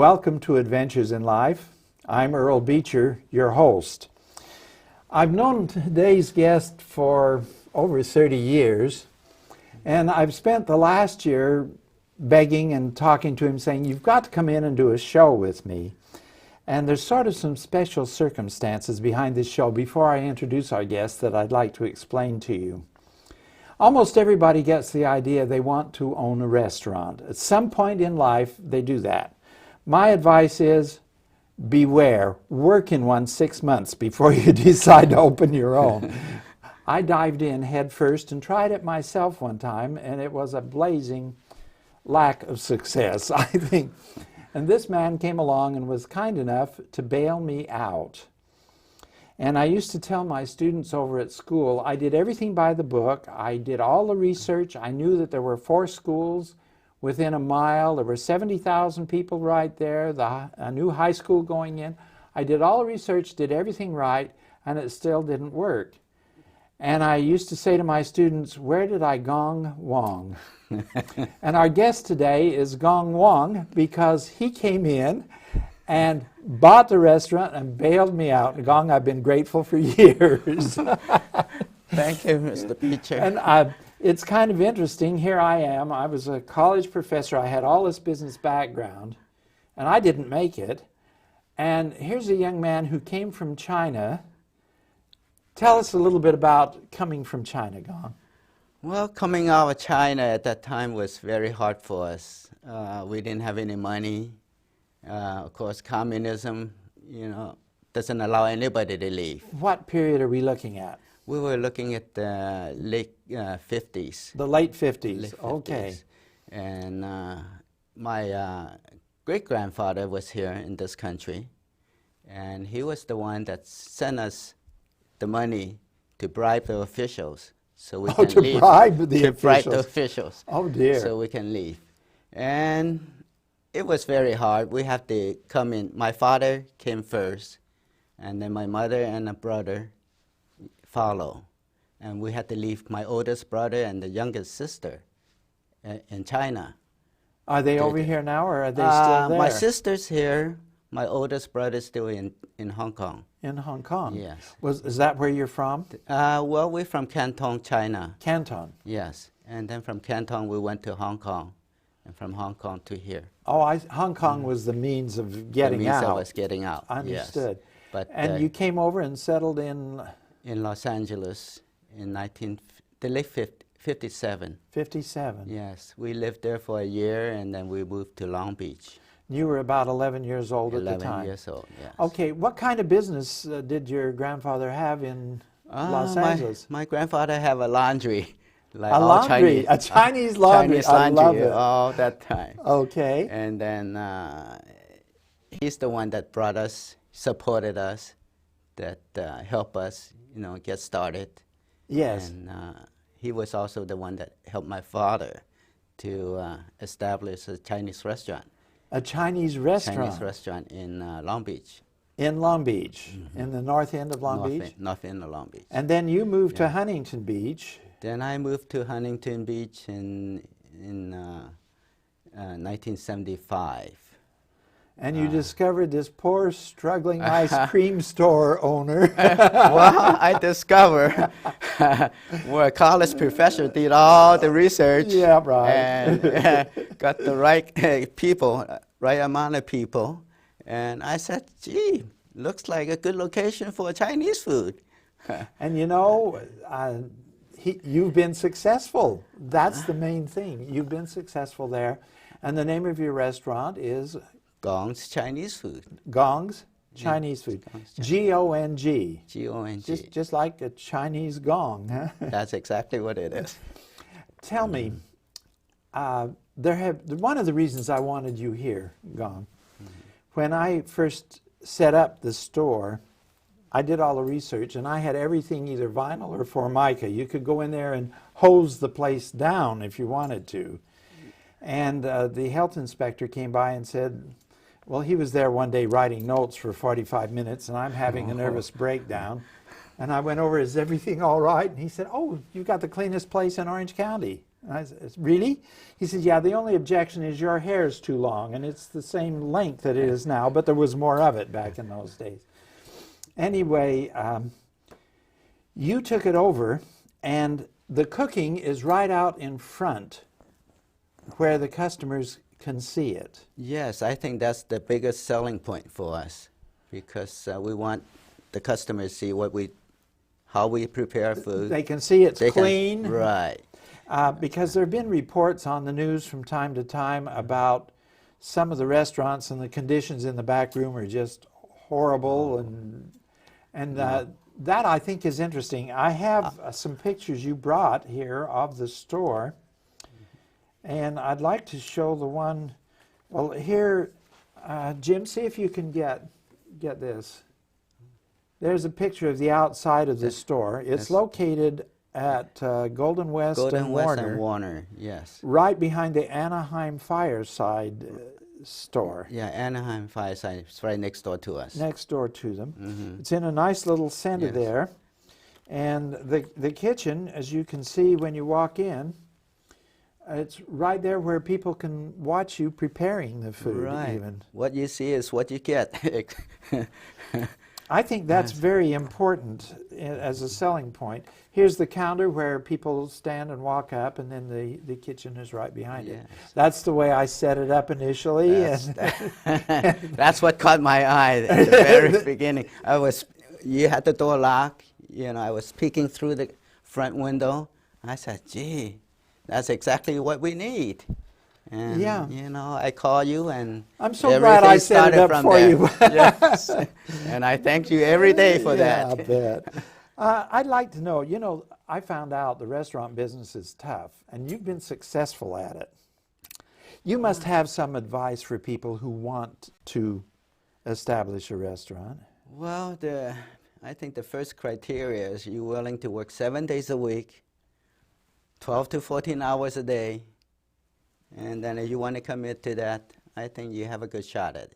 Welcome to Adventures in Life. I'm Earl Beecher, your host. I've known today's guest for over 30 years, and I've spent the last year begging and talking to him, saying, you've got to come in and do a show with me. And there's sort of some special circumstances behind this show before I introduce our guest that I'd like to explain to you. Almost everybody gets the idea they want to own a restaurant. At some point in life, they do that. My advice is, beware. Work in one 6 months before you decide to open your own. I dived in head first and tried it myself one time, and it was a blazing lack of success, I think. And this man came along and was kind enough to bail me out. And I used to tell my students over at school, I did everything by the book. I did all the research. I knew that there were 4 schools within a mile. There were 70,000 people right there, a new high school going in. I did all the research, did everything right, and it still didn't work. And I used to say to my students, where did I gong Wong? And our guest today is Gong Wong, because he came in and bought the restaurant and bailed me out. Gong, I've been grateful for years. Thank you, Mr. Beecher. And it's kind of interesting. Here I am. I was a college professor. I had all this business background, and I didn't make it. And here's a young man who came from China. Tell us a little bit about coming from China, Gong. Well, coming out of China at that time was very hard for us. We didn't have any money. Of course, communism, doesn't allow anybody to leave. What period are we looking at? We were looking at the late 50s. The late 50s, Late 50s. Okay. And my great-grandfather was here in this country, and he was the one that sent us the money to bribe the officials so we can leave. Bribe the to officials. bribe the officials. Oh, dear. So we can leave. And it was very hard. We have to come in. My father came first, and then my mother and a brother follow. And we had to leave my oldest brother and the youngest sister in China. Are they over here now, or are they still there? My sister's here. My oldest brother's still in Hong Kong. In Hong Kong? Yes. Is that where you're from? Well, we're from Canton, China. Canton? Yes. And then from Canton, we went to Hong Kong. And from Hong Kong to here. Oh, Hong Kong was the means of getting out. The means of us getting out, Understood. Yes. But, and you came over and settled in? In Los Angeles in the late 57. 57? Yes. We lived there for a year, and then we moved to Long Beach. You were about 11 years old at the time? 11 years old, yes. Okay. What kind of business did your grandfather have in Los Angeles? My grandfather had a laundry. Like a laundry, a Chinese laundry. Chinese laundry, I love it. all that time. Okay. And then he's the one that brought us, supported us, that helped us, get started. Yes. And he was also the one that helped my father to establish a Chinese restaurant. A Chinese restaurant? Chinese restaurant in Long Beach. In Long Beach, in the north end of Long Beach? North end of Long Beach. And then you moved to Huntington Beach. Then I moved to Huntington Beach in 1975. And you discovered this poor, struggling ice cream store owner. Well, I discovered where a college professor did all the research. Yeah, right. And got the right people, right amount of people. And I said, gee, looks like a good location for Chinese food. And you've been successful. That's the main thing. You've been successful there. And the name of your restaurant is? Gong's Chinese Food. Gong's Chinese Food. G-O-N-G. G-O-N-G. Just like a Chinese gong, huh? That's exactly what it is. Tell me, one of the reasons I wanted you here, Gong, when I first set up the store, I did all the research, and I had everything either vinyl or Formica. You could go in there and hose the place down if you wanted to. And the health inspector came by and said, well, he was there one day writing notes for 45 minutes, and I'm having a nervous breakdown. And I went over, is everything all right? And he said, oh, you've got the cleanest place in Orange County. I said, really? He said, yeah, the only objection is your hair is too long, and it's the same length that it is now, but there was more of it back in those days. Anyway, you took it over, and the cooking is right out in front where the customers can see it. Yes, I think that's the biggest selling point for us, because we want the customers to see how we prepare food. They can see it's clean. Right. Because there have been reports on the news from time to time about some of the restaurants, and the conditions in the back room are just horrible, and that I think is interesting. I have some pictures you brought here of the store, and I'd like to show the one. Well, here, Jim, see if you can get this. There's a picture of the outside of the store. It's located at Golden West and Warner, yes. Right behind the Anaheim Fireside store. Yeah, Anaheim Fireside is right next door to us. Next door to them. It's in a nice little center there. And the kitchen, as you can see when you walk in, it's right there where people can watch you preparing the food. Right. Even. What you see is what you get. I think that's very important as a selling point. Here's the counter where people stand and walk up, and then the kitchen is right behind it. That's the way I set it up initially. That's what caught my eye at the very beginning. You had the door locked. I was peeking through the front window. I said, gee, that's exactly what we need. And, I call you, and I'm so glad I set it up for you. Yes. And I thank you every day for that. I bet. I'd like to know, I found out the restaurant business is tough, and you've been successful at it. You must have some advice for people who want to establish a restaurant. Well, I think the first criteria is you're willing to work 7 days a week, 12 to 14 hours a day. And then if you want to commit to that, I think you have a good shot at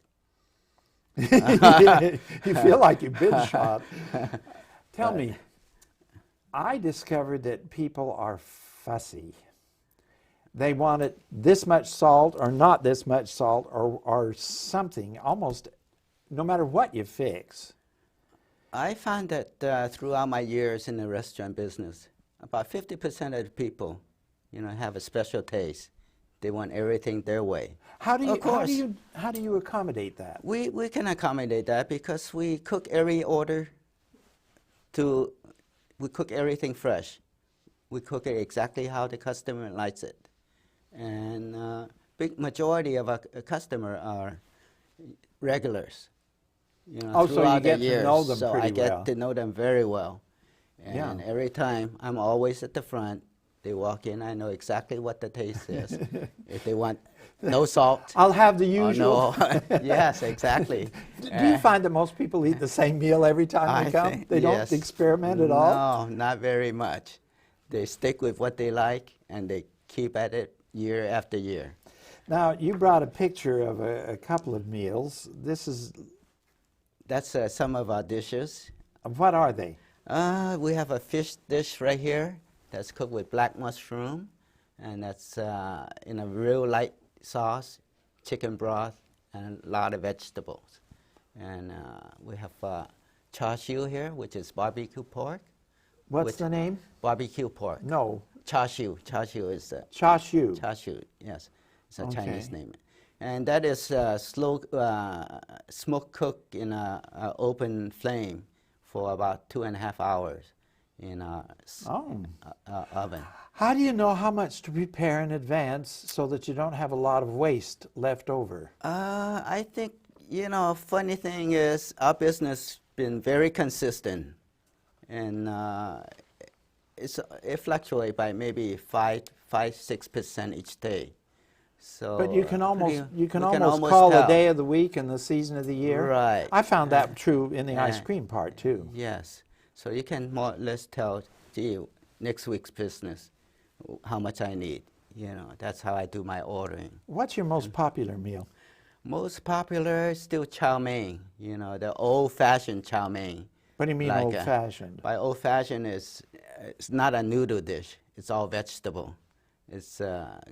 it. You feel like you've been shot. Tell me, I discovered that people are fussy. They want it this much salt or not this much salt or something, almost no matter what you fix. I found that throughout my years in the restaurant business, about 50% of the people, have a special taste. They want everything their way. How do you accommodate that? We can accommodate that because we cook every order. We cook everything fresh. We cook it exactly how the customer likes it, and big majority of our customer are regulars. So you get to know them so pretty well. I get to know them very well, and every time I'm always at the front. They walk in, I know exactly what the taste is. If they want no salt. I'll have the usual. No. Yes, exactly. Do you find that most people eat the same meal every time they come? They don't experiment at all? No, not very much. They stick with what they like, and they keep at it year after year. Now, you brought a picture of a couple of meals. That's some of our dishes. What are they? We have a fish dish right here. That's cooked with black mushroom, and that's in a real light sauce, chicken broth, and a lot of vegetables. And we have char siu here, which is barbecue pork. What's the name? Barbecue pork. No. Char siu. Char siu is char siu. Char siu, yes. It's a Chinese name. And that is slow smoke cooked in an open flame for about 2.5 hours. In our oven. How do you know how much to prepare in advance so that you don't have a lot of waste left over? I think, funny thing is our business been very consistent, and it fluctuates by maybe 5-6% each day. So, but you can almost call the day of the week and the season of the year. Right. I found that true in the ice cream part too. Yes. So you can more or less tell, gee, next week's business, how much I need. That's how I do my ordering. What's your most popular meal? Most popular is still chow mein, the old-fashioned chow mein. What do you mean old-fashioned? By old-fashioned it's not a noodle dish. It's all vegetable. It's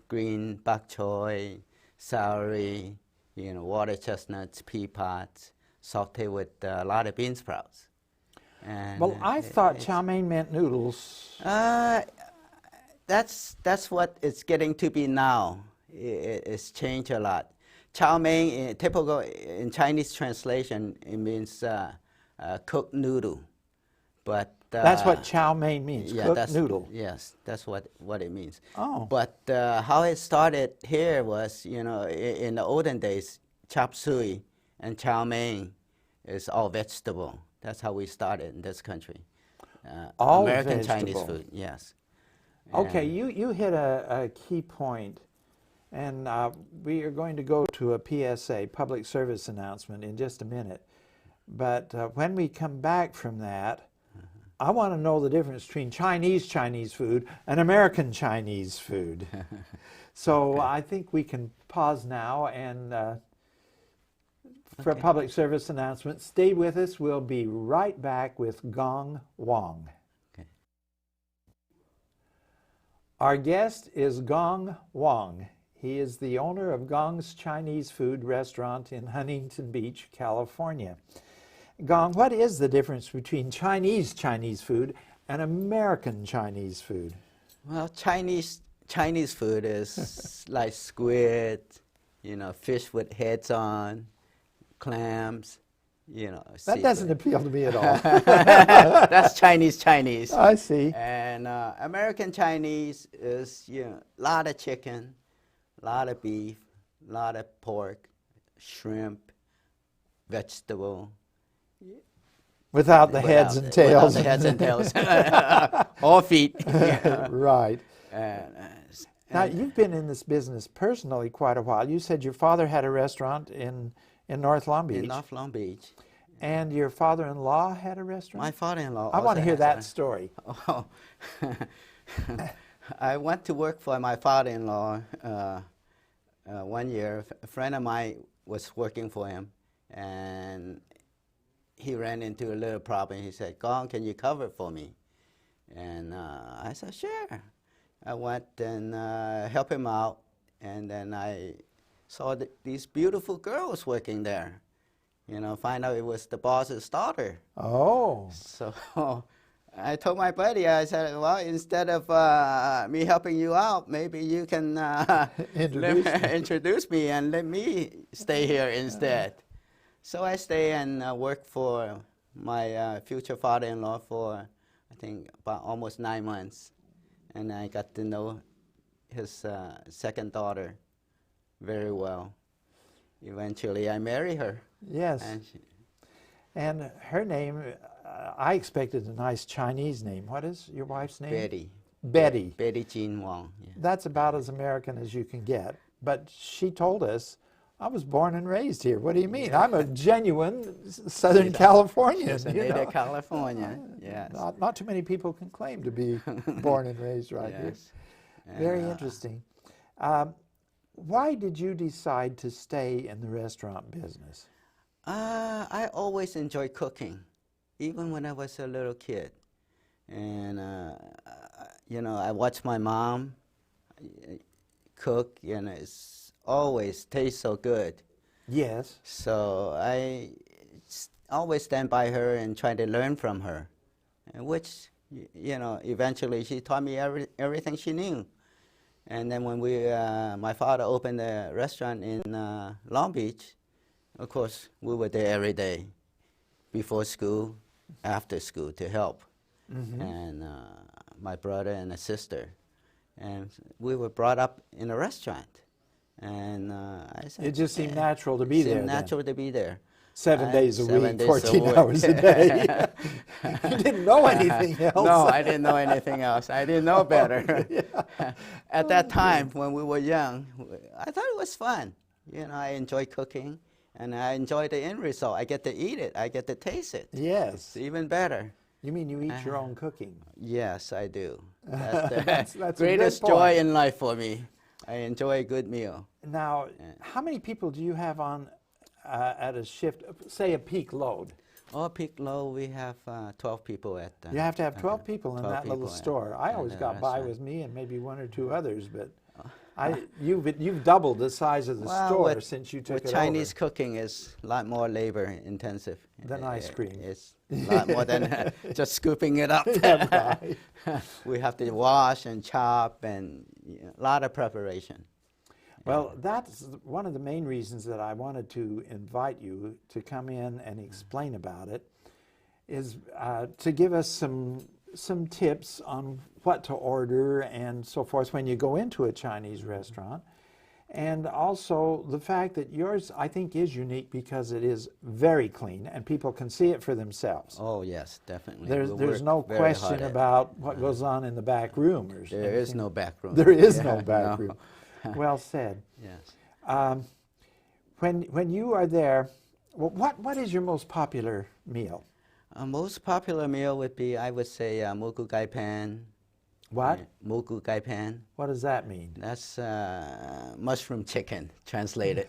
green bok choy, celery, water chestnuts, pea pods, sauteed with a lot of bean sprouts. And Well, I thought chow mein meant noodles. That's what it's getting to be now. It's changed a lot. Chow mein, typical in Chinese translation, it means cooked noodle. But That's what chow mein means, yeah, cooked noodle. Yes, that's what it means. Oh. But how it started here was, in the olden days, chop suey and chow mein is all vegetable. That's how we started in this country. All American vegetable. Chinese food, yes. Okay, And you hit a key point, and we are going to go to a PSA, public service announcement, in just a minute. But when we come back from that, I want to know the difference between Chinese food and American Chinese food. So Okay. I think we can pause now and for a public service announcement. Stay with us. We'll be right back with Gong Wong. Okay. Our guest is Gong Wong. He is the owner of Gong's Chinese Food Restaurant in Huntington Beach, California. Gong, what is the difference between Chinese food and American Chinese food? Well, Chinese food is like squid, fish with heads on, clams, That doesn't appeal to me at all. That's Chinese. I see. And American Chinese is, a lot of chicken, a lot of beef, a lot of pork, shrimp, vegetable. Without the heads and tails. Without the heads and tails. Or feet. Right. And, Now, you've been in this business personally quite a while. You said your father had a restaurant in North Long Beach. in North Long Beach. And your father-in-law had a restaurant? My father-in-law I want to also hear has that a- story. Oh, I went to work for my father-in-law 1 year. A friend of mine was working for him, and he ran into a little problem. He said, "Gong, can you cover for me?" And I said, "Sure." I went and helped him out, and then I saw these beautiful girls working there. Find out it was the boss's daughter. Oh. So I told my buddy, I said, well, instead of me helping you out, maybe you can introduce me and let me stay here instead. So I stay and work for my future father-in-law for, I think, about almost 9 months. And I got to know his second daughter very well. Eventually, I married her. Yes. And And her name, I expected a nice Chinese name. What is your wife's name? Betty. Betty. Betty Jean Wong. Yeah. That's about as American as you can get. But she told us, I was born and raised here. What do you mean? I'm a genuine Southern Californian. She's a native Californian, yes. Not too many people can claim to be born and raised right Yes. here. Very interesting. Why did you decide to stay in the restaurant business? I always enjoyed cooking, even when I was a little kid. And, I watched my mom cook, and it's always tastes so good. Yes. So I always stand by her and try to learn from her, and which, eventually she taught me everything she knew. And then when my father opened a restaurant in Long Beach, of course, we were there every day, before school, after school, to help. Mm-hmm. And my brother and a sister. And we were brought up in a restaurant. And I said, It just seemed natural to be there. seemed natural to be there. 7 days a 7 week, days 14 week. hours a day. You didn't know anything else. No, I didn't know anything else. I didn't know better. At that time, when we were young, I thought it was fun. I enjoy cooking, and I enjoy the end result. I get to eat it. I get to taste it. Yes. It's even better. You mean you eat your own cooking? Yes, I do. That's the That's a good greatest point. joy in life for me. I enjoy a good meal. Now, how many people do you have on at a shift, say a peak load? Oh, peak low, we have 12 people at the... You have to have at 12 the- people in 12 that little people store. I at always the got by restaurant. with me and maybe one or two others, but you've doubled the size of the store since you took with it Chinese over. cooking is a lot more labor intensive. Than ice cream. It's a lot more than just scooping it up. Yeah, right. We have to wash and chop and a lot of preparation. Well, that's one of the main reasons that I wanted to invite you to come in and explain about it, is to give us some tips on what to order and so forth when you go into a Chinese restaurant. And also the fact that yours, I think, is unique because it is very clean and people can see it for themselves. Oh, yes, definitely. There's no question about what goes on in the back room. Or there anything. is no back room. There is Yeah, no back no. room. Well said. Yes. When you are there, what is your most popular meal? Most popular meal would be, I would say, mugu gai pan. What? Mugu gai pan. What does that mean? That's mushroom chicken, translated.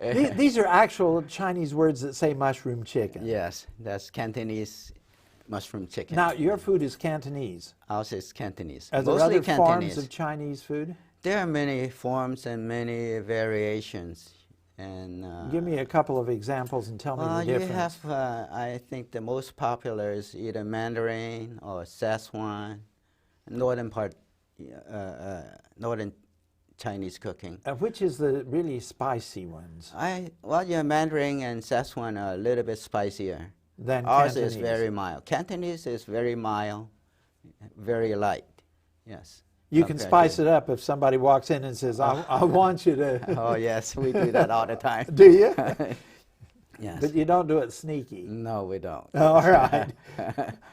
These are actual Chinese words that say mushroom chicken. Yes, that's Cantonese mushroom chicken. Now, your food is Cantonese. Ours is Cantonese. Are there Mostly other Cantonese. forms of Chinese food? There are many forms and many variations. And Give me a couple of examples and tell me the you difference. have, I think the most popular is either Mandarin or Szechuan, northern Chinese cooking. Which is the really spicy ones? Mandarin and Szechuan are a little bit spicier. Than Ours Cantonese. is very mild. Cantonese is very mild, very light. Yes. You can spice it up if somebody walks in and says, I want you to. Oh, yes, we do that all the time. Do you? Yes. But you don't do it sneaky. No, we don't. All right.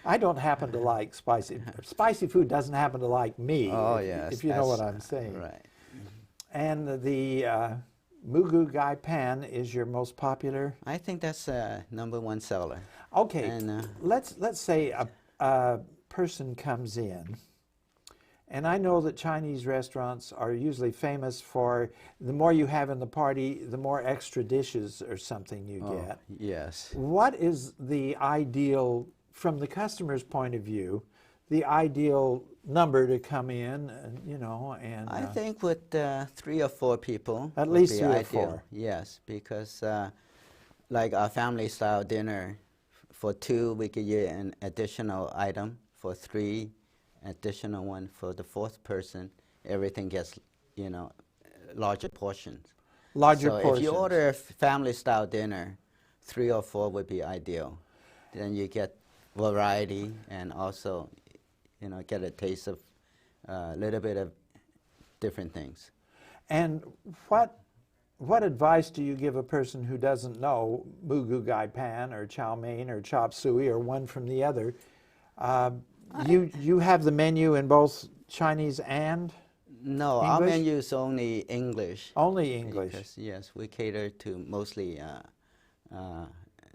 I don't happen to like spicy. Spicy food doesn't happen to like me. Oh, if, yes. If you know what I'm saying. Right. And the mugu gai pan is your most popular? I think that's #1 seller. Okay. And, let's say a person comes in. And I know that Chinese restaurants are usually famous for the more you have in the party, the more extra dishes or something you get. Yes. What is the ideal, from the customer's point of view, the ideal number to come in, and I think with 3 or 4 people. At would least be 3 or ideal. 4. Yes, because like our family style dinner, for 2 we could get an additional item. For 3, additional one. For the 4th person, everything gets, larger portions. larger So portions? if you order a family style dinner, 3 or 4 would be ideal. Then you get variety and also, get a taste of a little bit of different things. And what advice do you give a person who doesn't know mugu gai pan or chow mein or chop suey or one from the other? You have the menu in both Chinese and No, our English? menu is only English. Only English. Because, yes, we cater to mostly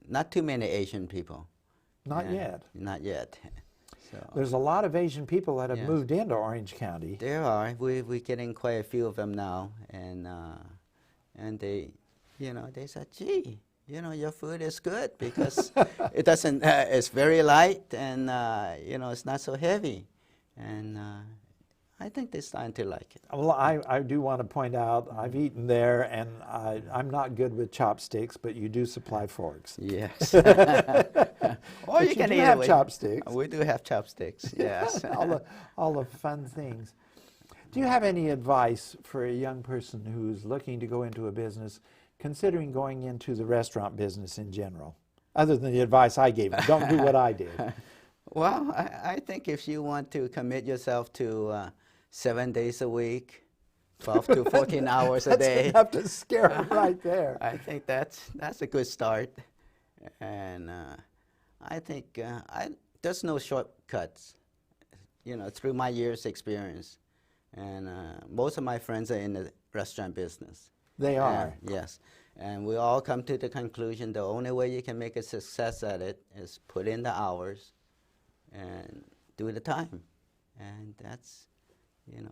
not too many Asian people. Not yet. Not yet. So There's a lot of Asian people that have Yes. moved into Orange County. there are. We're getting quite a few of them now, and they, they said, "Gee, your food is good because it doesn't. It's very light and it's not so heavy," and I think they're starting to like it. Well, I do want to point out, I've eaten there, and I'm not good with chopsticks, but you do supply forks. Yes. Or But you can do eat have it with chopsticks. We do have chopsticks. Yes. all the fun things. Do you have any advice for a young person who's looking to go into a business, considering going into the restaurant business in general, other than the advice I gave you? Don't do what I did. Well, I think if you want to commit yourself to 7 days a week, 12 to 14 hours a day, That's enough to scare them right there. I think that's a good start. And I think there's no shortcuts, through my years' experience. And most of my friends are in the restaurant business. They are. Yes. And we all come to the conclusion the only way you can make a success at it is put in the hours and do the time. And that's,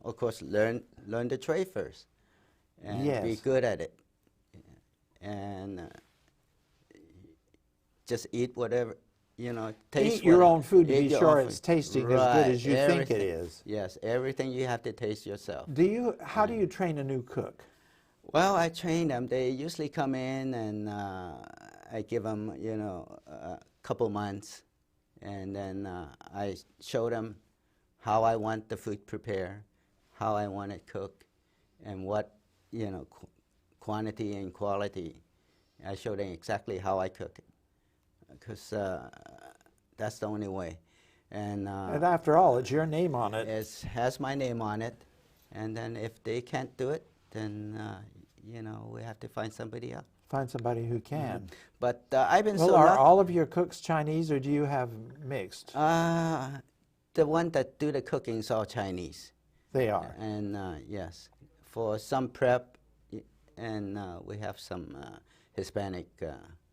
of course, learn the trade first and be Yes. good at it. And just eat whatever, taste Eat your whatever- own food to eat be your sure own it's food. tasting as good Right, as you think it everything. is. Yes, everything you have to taste yourself. How do you train a new cook? Well, I train them. They usually come in and I give them, a couple months, and then I show them how I want the food prepared, how I want it cooked, and what, quantity and quality. I show them exactly how I cook it, because that's the only way. And After all, it's your name on it. it has my name on it, and then if they can't do it, then we have to find somebody else. Find somebody who can. But I've been Well, so are lucky. all of your cooks Chinese, or do you have mixed? The one that do the cooking is all Chinese, They are. and yes, for some prep, and we have some Hispanic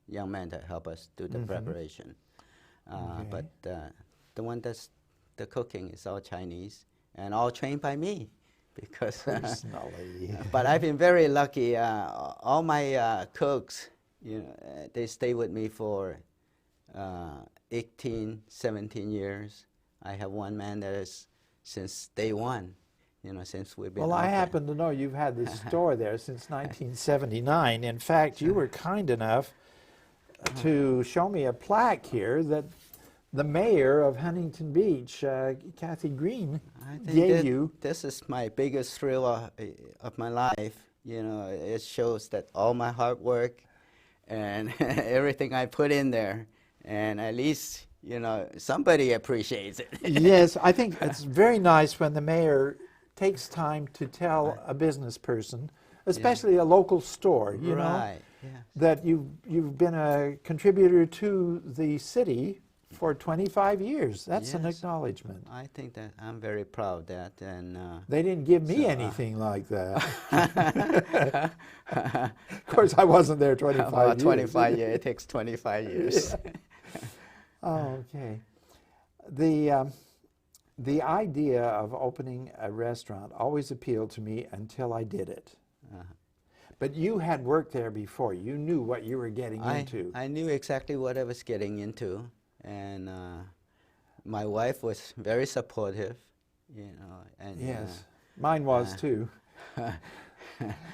young men that help us do the preparation. Okay. But the one that's the cooking is all Chinese, and all trained by me, because. Personally. But I've been very lucky. All my cooks, they stay with me for 18, 17 years. I have one man that is since day one, since we've been. Well, out I there. happen to know you've had this store there since 1979. In fact, you were kind enough to show me a plaque here that the mayor of Huntington Beach, Kathy Green, I think gave that you. this is my biggest thrill of my life. It shows that all my hard work and everything I put in there, and at least, somebody appreciates it. Yes, I think it's very nice when the mayor takes time to tell a business person, especially a local store, Right, yes. that you've been a contributor to the city for 25 years. That's an Yes. acknowledgement. I think that I'm very proud of that, and They didn't give me So, anything like that. Of course, I wasn't there 25 about years. 25 years. It takes 25 years. Oh, okay. The idea of opening a restaurant always appealed to me until I did it. But you had worked there before. You knew what you were getting into. I knew exactly what I was getting into, and my wife was very supportive, and Yes, mine was too.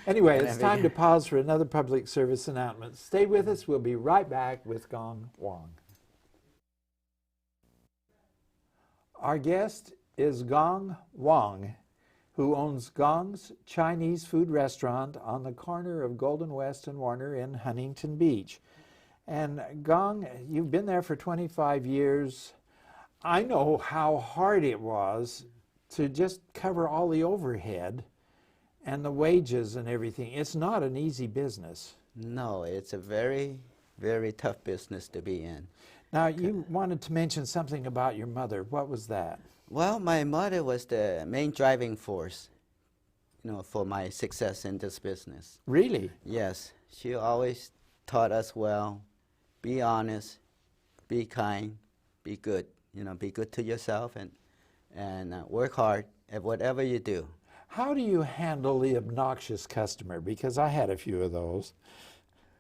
Anyway, and it's time to pause for another public service announcement. Stay with us. We'll be right back with Gong Wong. Our guest is Gong Wong, who owns Gong's Chinese food restaurant on the corner of Golden West and Warner in Huntington Beach. And Gong, you've been there for 25 years. I know how hard it was to just cover all the overhead and the wages and everything. It's not an easy business. No, it's a very, very tough business to be in. Now, you wanted to mention something about your mother. What was that? Well, my mother was the main driving force, for my success in this business. Really? Yes, she always taught us well, be honest, be kind, be good. Be good to yourself and work hard at whatever you do. How do you handle the obnoxious customer? Because I had a few of those.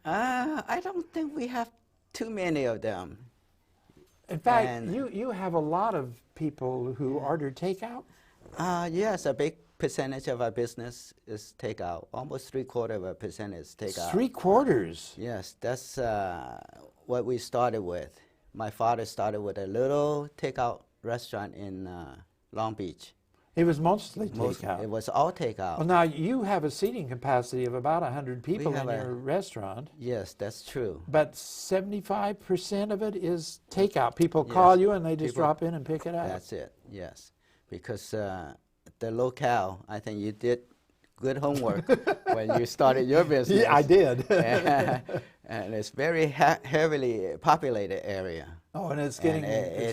I don't think we have too many of them. In fact, And- you have a lot of people who order takeout? Yes, a big percentage of our business is takeout. Almost 3/4 of our percent is takeout. 3/4. Yes, that's what we started with. My father started with a little takeout restaurant in Long Beach. It was mostly It takeout. was all takeout. Well, now you have a seating capacity of about 100 people in have a- your restaurant, Yes, that's true. but 75% of it is takeout. People call Yes, you and they just people- drop in and pick it up. That's it, yes. Because the locale, I think you did good homework when you started your business. Yeah, I did. And it's very heavily populated area. Oh, and it's And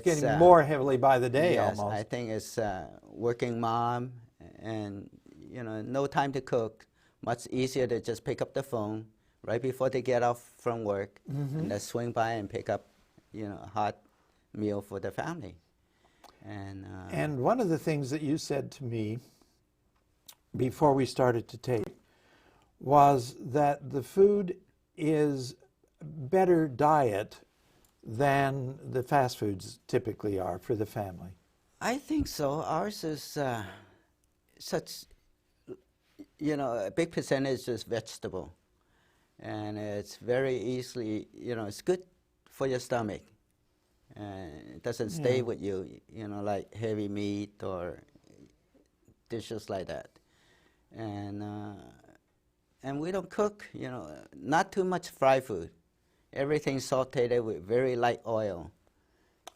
getting more heavily by the day Yes, almost. I think it's working mom and no time to cook. Much easier to just pick up the phone right before they get off from work and then swing by and pick up a hot meal for the family. And one of the things that you said to me before we started to tape was that the food is better diet than the fast foods typically are for the family? I think so. Ours is such, a big percentage is vegetable. And it's very easily, it's good for your stomach. And it doesn't stay with you, like heavy meat or dishes like that. And we don't cook, not too much fried food. Everything sauteed with very light oil.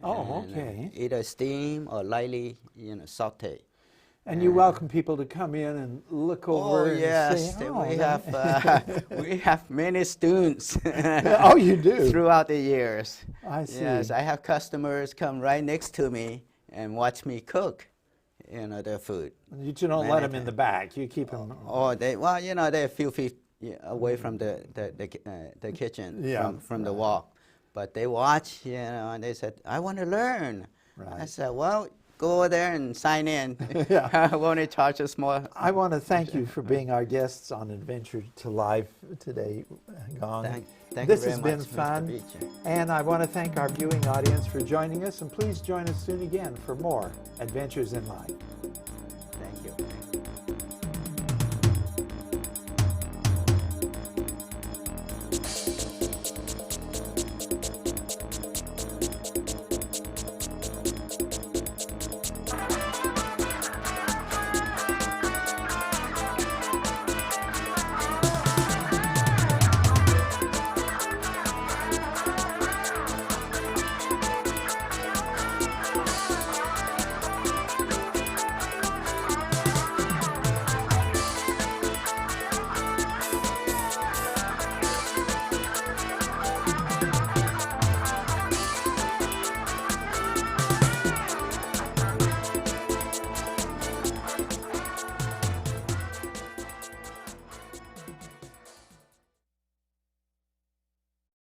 Oh, And, okay. either steam or lightly, saute. And you welcome people to come in and look over and yes, say, we have many students. Oh, you do? Throughout the years. I see. Yes, I have customers come right next to me and watch me cook, their food. You don't let them in the back. You keep them. Oh, they're a few feet away from the kitchen, from the wall. But they watch, and they said, I want to learn. Right. I said, well, go over there and sign in. Yeah. Won't it charge us more? I want to thank you for being our guests on Adventure to Life today, Gong. Thank This you has very been much, fun. Mr. Beecher. And I want to thank our viewing audience for joining us. And please join us soon again for more Adventures in Life.